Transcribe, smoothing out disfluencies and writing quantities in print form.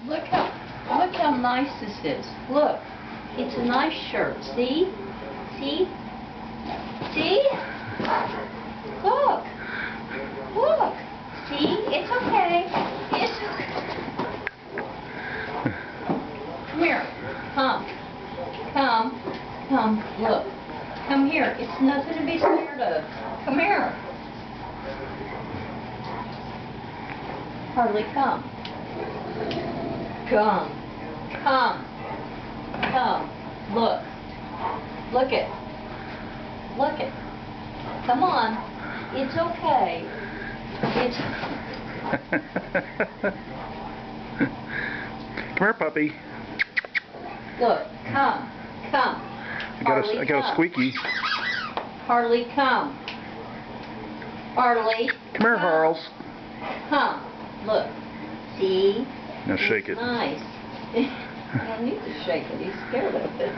Look how nice this is. Look, it's a nice shirt. See? See? See? Look. Look. See? It's okay. It's okay. Come here. Come. Come. Come. Look. Come here. It's nothing to be scared of. Come here. Harley, come. Come. Come. Come. Look. Look it. Look it. Come on. It's okay. It's... Come here, puppy. Look. Come. Come. I got a squeaky. Harley, come. Harley. Come here, Harles. Come. Look. See? Now shake it. Nice. I don't need to shake it. He's scared of it.